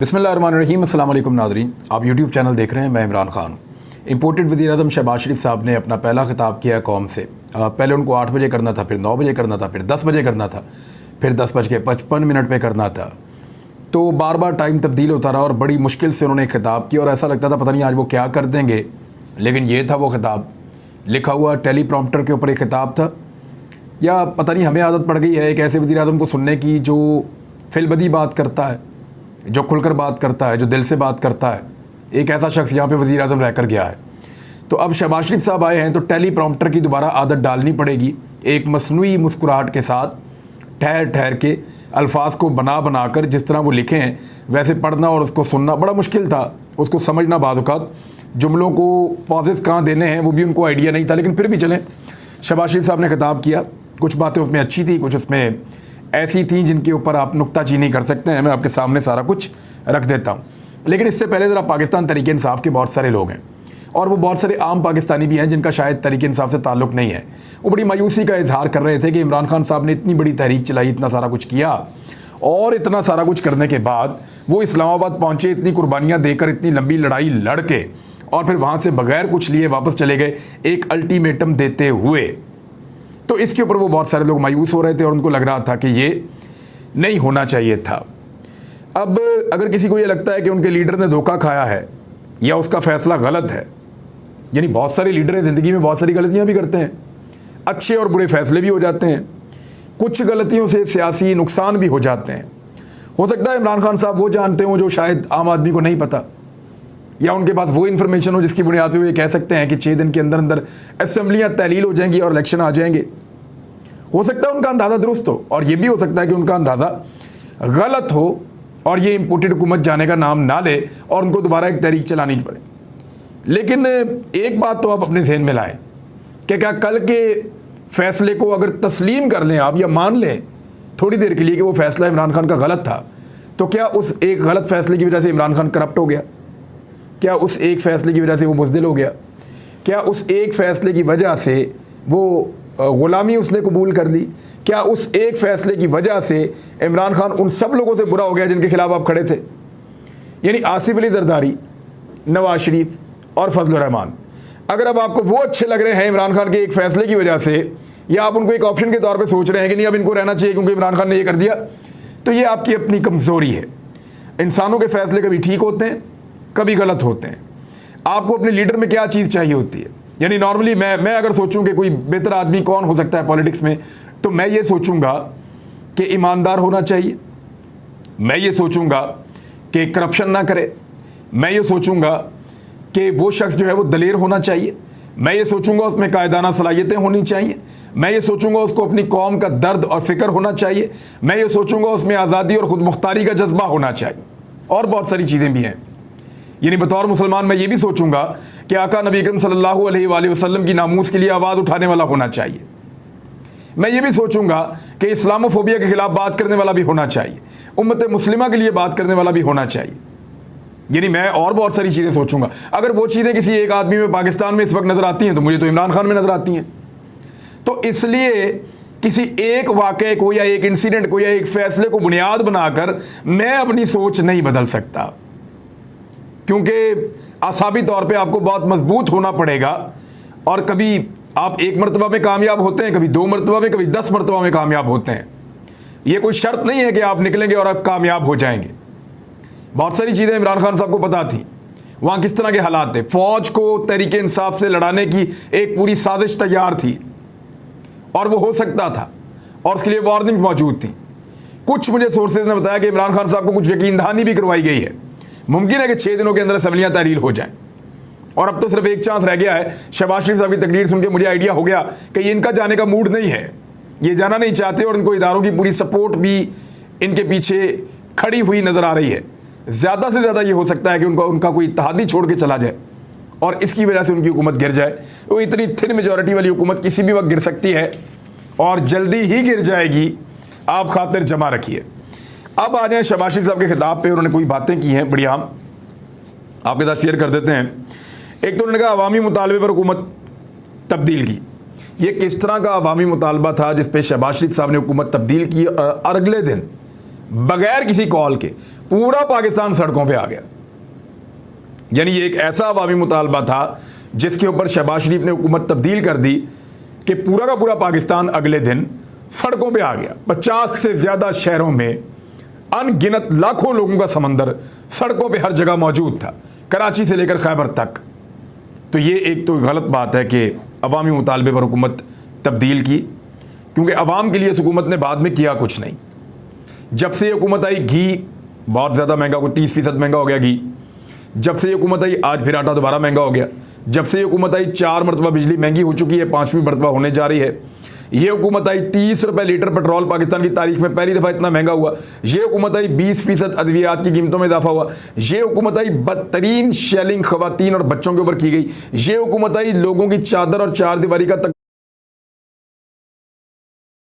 बिस्मिल्लाहिर्रहमानिर्रहीम। अस्सलाम वालेकुम नाज़रीन, आप यूट्यूब चैनल देख रहे हैं। मैं इमरान खान। इंपोर्टेड वज़ीर-ए-आज़म शहबाज शरीफ साहब ने अपना पहला खिताब किया कौम से। पहले उनको 8 बजे करना था, फिर 9 बजे करना था, फिर 10 बजे करना था, फिर 10:55 पे करना था। तो बार बार टाइम तब्दील होता रहा और बड़ी मुश्किल से उन्होंने खिताब किया और ऐसा लगता था पता नहीं आज वो क्या कर देंगे। लेकिन ये था वो खिताब, लिखा हुआ टेलीप्रॉम्प्टर के ऊपर एक खिताब था। या पता नहीं हमें आदत पड़ गई है एक ऐसे वज़ीर-ए-आज़म को सुनने की जो फिलबदी बात करता है, जो खुलकर बात करता है, जो दिल से बात करता है। एक ऐसा शख्स यहाँ पे वज़ीर आज़म रहकर गया है। तो अब शहबाज शरीफ साहब आए हैं तो टेलीप्रॉम्प्टर की दोबारा आदत डालनी पड़ेगी। एक मसनूई मुस्कुराहट के साथ ठहर ठहर के अल्फाज को बना बना कर जिस तरह वो लिखे हैं वैसे पढ़ना और उसको सुनना बड़ा मुश्किल था। उसको समझना बाद औक़ात जुमलों को पॉजेस कहाँ देने हैं वो भी उनको आइडिया नहीं था। लेकिन फिर भी चलें, शहबाज शरीफ साहब ने खिताब किया। कुछ बातें उसमें अच्छी थी, कुछ उसमें ऐसी थी जिनके ऊपर आप नुक्ताचीनी कर सकते हैं। मैं आपके सामने सारा कुछ रख देता हूँ। लेकिन इससे पहले ज़रा पाकिस्तान तहरीक इंसाफ के बहुत सारे लोग हैं और वो बहुत सारे आम पाकिस्तानी भी हैं जिनका शायद तहरीक इंसाफ से ताल्लुक़ नहीं है। वो बड़ी मायूसी का इजहार कर रहे थे कि इमरान खान साहब ने इतनी बड़ी तहरीक चलाई, इतना सारा कुछ किया और इतना सारा कुछ करने के बाद वो इस्लामाबाद पहुँचे, इतनी कुर्बानियाँ देकर, इतनी लंबी लड़ाई लड़ के और फिर वहाँ से बगैर कुछ लिए वापस चले गए एक अल्टीमेटम देते हुए। तो इसके ऊपर वो बहुत सारे लोग मायूस हो रहे थे और उनको लग रहा था कि ये नहीं होना चाहिए था। अब अगर किसी को ये लगता है कि उनके लीडर ने धोखा खाया है या उसका फ़ैसला गलत है, यानी बहुत सारे लीडर हैं ज़िंदगी में बहुत सारी गलतियां भी करते हैं, अच्छे और बुरे फ़ैसले भी हो जाते हैं, कुछ गलतियों से सियासी नुकसान भी हो जाते हैं। हो सकता है इमरान खान साहब वो जानते हों जो शायद आम आदमी को नहीं पता, या उनके पास वो इन्फॉर्मेशन हो जिसकी बुनियाद पर वो ये कह सकते हैं कि 6 दिन के अंदर अंदर असम्बलियाँ तहलील हो जाएंगी और इलेक्शन आ जाएंगे। हो सकता है उनका अंदाज़ा दुरुस्त हो और ये भी हो सकता है कि उनका अंदाज़ा गलत हो और ये इम्पोर्टेड हुकूमत जाने का नाम ना ले और उनको दोबारा एक तहरीक चलानी पड़े। लेकिन एक बात तो आप अपने ज़हन में लाएं कि क्या कल के फ़ैसले को अगर तस्लीम कर लें आप या मान लें थोड़ी देर के लिए कि वो फ़ैसला इमरान खान का गलत था, तो क्या उस एक गलत फ़ैसले की वजह से इमरान खान करप्ट हो गया? क्या उस एक फ़ैसले की वजह से वो बुज़दिल हो गया? क्या उस एक फ़ैसले की वजह से वो ग़ुलामी उसने कबूल कर ली? क्या उस एक फ़ैसले की वजह से इमरान खान उन सब लोगों से बुरा हो गया जिनके खिलाफ आप खड़े थे? यानी आसिफ अली जरदारी, नवाज शरीफ और फजल रहमान, अगर अब आपको वो अच्छे लग रहे हैं इमरान खान के एक फ़ैसले की वजह से, या आप उनको एक ऑप्शन के तौर पे सोच रहे हैं कि नहीं अब इनको रहना चाहिए क्योंकि इमरान खान ने ये कर दिया, तो ये आपकी अपनी कमज़ोरी है। इंसानों के फ़ैसले कभी ठीक होते हैं, कभी गलत होते हैं। आपको अपने लीडर में क्या चीज़ चाहिए होती है? यानी नॉर्मली मैं अगर सोचूं कि कोई बेहतर आदमी कौन हो सकता है पॉलिटिक्स में, तो मैं ये सोचूंगा कि ईमानदार होना चाहिए, मैं ये सोचूंगा कि करप्शन ना करे, मैं ये सोचूंगा कि वो शख्स जो है वो दलेर होना चाहिए, मैं ये सोचूंगा उसमें कायदाना सलाहियतें होनी चाहिए, मैं ये सोचूंगा उसको अपनी कौम का दर्द और फ़िक्र होना चाहिए, मैं ये सोचूंगा उसमें आज़ादी और ख़ुद मुख्तारी का जज्बा होना चाहिए और बहुत सारी चीज़ें भी हैं। यानी बतौर मुसलमान मैं ये भी सोचूंगा कि आका नबी अकरम सल्लल्लाहु अलैहि वसल्लम की नामूस के लिए आवाज़ उठाने वाला होना चाहिए। मैं ये भी सोचूंगा कि इस्लामोफोबिया के खिलाफ बात करने वाला भी होना चाहिए, उम्मत मुस्लिमा के लिए बात करने वाला भी होना चाहिए। यानी मैं और बहुत सारी चीज़ें सोचूंगा। अगर वो चीज़ें किसी एक आदमी में पाकिस्तान में इस वक्त नज़र आती हैं तो मुझे तो इमरान खान में नज़र आती हैं। तो इसलिए किसी एक वाक़े को या एक इंसिडेंट को या एक फ़ैसले को बुनियाद बनाकर मैं अपनी सोच नहीं बदल सकता, क्योंकि आसाबी तौर पे आपको बहुत मजबूत होना पड़ेगा। और कभी आप 1 मरतबा में कामयाब होते हैं, कभी 2 मरतबा में, कभी 10 मरतबा में कामयाब होते हैं। ये कोई शर्त नहीं है कि आप निकलेंगे और आप कामयाब हो जाएंगे। बहुत सारी चीज़ें इमरान खान साहब को पता थी, वहाँ किस तरह के हालात थे। फ़ौज को तहरीक इंसाफ से लड़ाने की एक पूरी साजिश तैयार थी और वो हो सकता था और उसके लिए वार्निंग मौजूद थी। कुछ मुझे सोर्सेज ने बताया कि इमरान खान साहब को कुछ यकीन दहानी भी करवाई गई है। मुमकिन है कि 6 दिनों के अंदर असम्बलियाँ तहलील हो जाएं और अब तो सिर्फ एक चांस रह गया है। शहबाज शरीफ साहब की तकरीर सुन के मुझे आइडिया हो गया कि ये इनका जाने का मूड नहीं है, ये जाना नहीं चाहते और इनको इदारों की पूरी सपोर्ट भी इनके पीछे खड़ी हुई नज़र आ रही है। ज़्यादा से ज़्यादा ये हो सकता है कि उनका कोई इत्तेहादी छोड़ के चला जाए और इसकी वजह से उनकी हुकूमत गिर जाए। वो इतनी थिन मेजॉरिटी वाली हुकूमत किसी भी वक्त गिर सकती है और जल्दी ही गिर जाएगी, आप खातिर जमा रखिए। अब आ जाए शहबाज शरीफ साहब के खिताब पे। उन्होंने कोई बातें की हैं बड़ी आम, आपके साथ शेयर कर देते हैं। एक तो उन्होंने कहा अवामी मुतालबे पर हुकूमत तब्दील की। ये किस तरह का अवामी मुतालबा था जिस पे शहबाज शरीफ साहब ने हुकूमत तब्दील की और अगले दिन बगैर किसी कॉल के पूरा पाकिस्तान सड़कों पे आ गया। यानी ये एक ऐसा अवामी मुतालबा था जिसके ऊपर शहबाज शरीफ ने हुकूमत तब्दील कर दी कि पूरा का पूरा पाकिस्तान अगले दिन सड़कों पे आ गया। 50 से ज़्यादा शहरों में अनगिनत लाखों लोगों का समंदर सड़कों पे हर जगह मौजूद था, कराची से लेकर खैबर तक। तो ये एक तो गलत बात है कि अवामी मुतालबे पर हुकूमत तब्दील की, क्योंकि अवाम के लिए इस हुकूमत ने बाद में किया कुछ नहीं। जब से ये हुकूमत आई घी बहुत ज़्यादा महंगा, कोई 30% महंगा हो गया घी। जब से ये हुकूमत आई आज फिर आटा दोबारा महंगा हो गया। जब से ये हुकूमत आई 4 मरतबा बिजली महंगी हो चुकी है, 5वीं मरतबा होने जा रही है। ये हुकूमत आई 30 रुपये लीटर पेट्रोल पाकिस्तान की तारीख में पहली दफ़ा इतना महंगा हुआ। ये हुकूमत आई 20% अद्वियात की कीमतों में इजाफा हुआ। ये हुकूमत आई बदतरीन शेलिंग खवातीन और बच्चों के ऊपर की गई। ये हुकूमत आई लोगों की चादर और चार दीवारी का